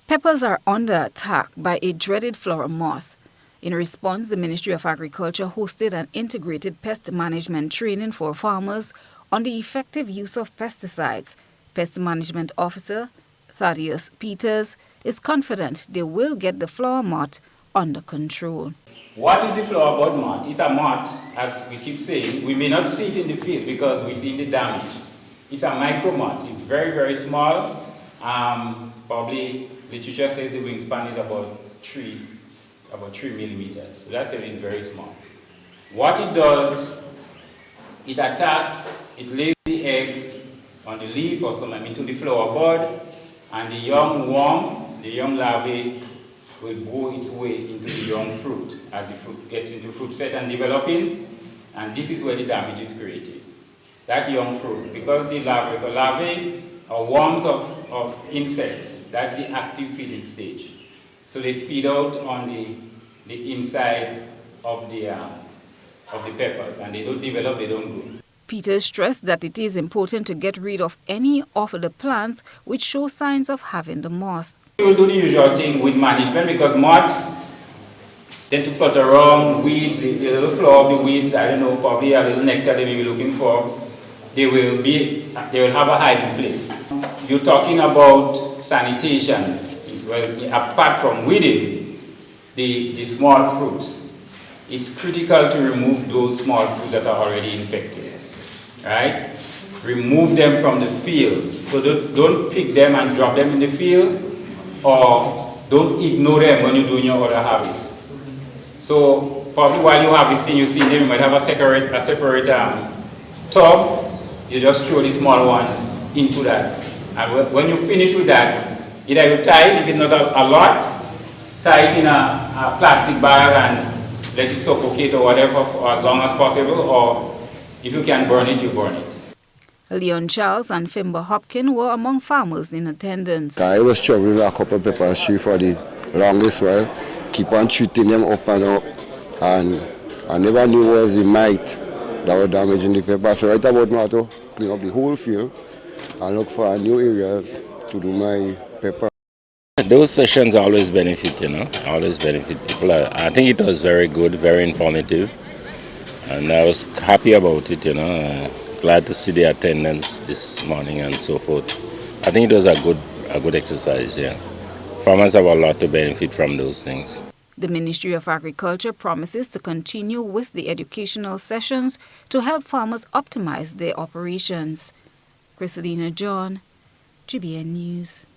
Peppers are under attack by a dreaded flower moth. In response, the Ministry of Agriculture hosted an integrated pest management training for farmers on the effective use of pesticides. Pest Management Officer Thaddeus Peters is confident they will get the flower moth under control. What is the flower bud moth? It's a moth, as we keep saying. We may not see it in the field because we see the damage. It's a micro moth. It's very, very small. Probably literature says the wingspan is about 3 millimeters. So that is very small. What it does, it attacks, it lays the eggs on the leaf or some into the flower bud, and the young worm, the young larvae, will go its way into the young fruit as the fruit gets into fruit set and developing, and this is where the damage is created. That young fruit, because the larvae are worms of insects, that's the active feeding stage. So they feed out on the inside of the peppers, and they don't develop, they don't grow. Peters stressed that it is important to get rid of any of the plants which show signs of having the moth. We will do the usual thing with management because moths tend to flutter around, weeds, the little flower of the weeds, I don't know, probably a little nectar they may be looking for. They will have a hiding place. You're talking about sanitation. Well, apart from weeding the small fruits, it's critical to remove those small fruits that are already infected, right? Remove them from the field. So don't pick them and drop them in the field, or don't ignore them when you're doing your other harvest. So probably while you're harvesting, you see them, you might have a separate tub. You just throw the small ones into that. And when you finish with that, either you tie it, if it's not a lot, tie it in a plastic bag and let it suffocate or whatever for as long as possible, or if you can burn it, you burn it. Leon Charles and Fimber Hopkins were among farmers in attendance. I was struggling with a couple of peppers tree for the longest while, keep on shooting them up and up, and I never knew it was the mite that was damaging the pepper. So right about now to clean up the whole field and look for new areas to do my pepper. Those sessions always benefit, always benefit people. I think it was very good, very informative, and I was happy about it, glad to see the attendance this morning and so forth. I think it was a good exercise, yeah. Farmers have a lot to benefit from those things. The Ministry of Agriculture promises to continue with the educational sessions to help farmers optimize their operations. Christelina John, GBN News.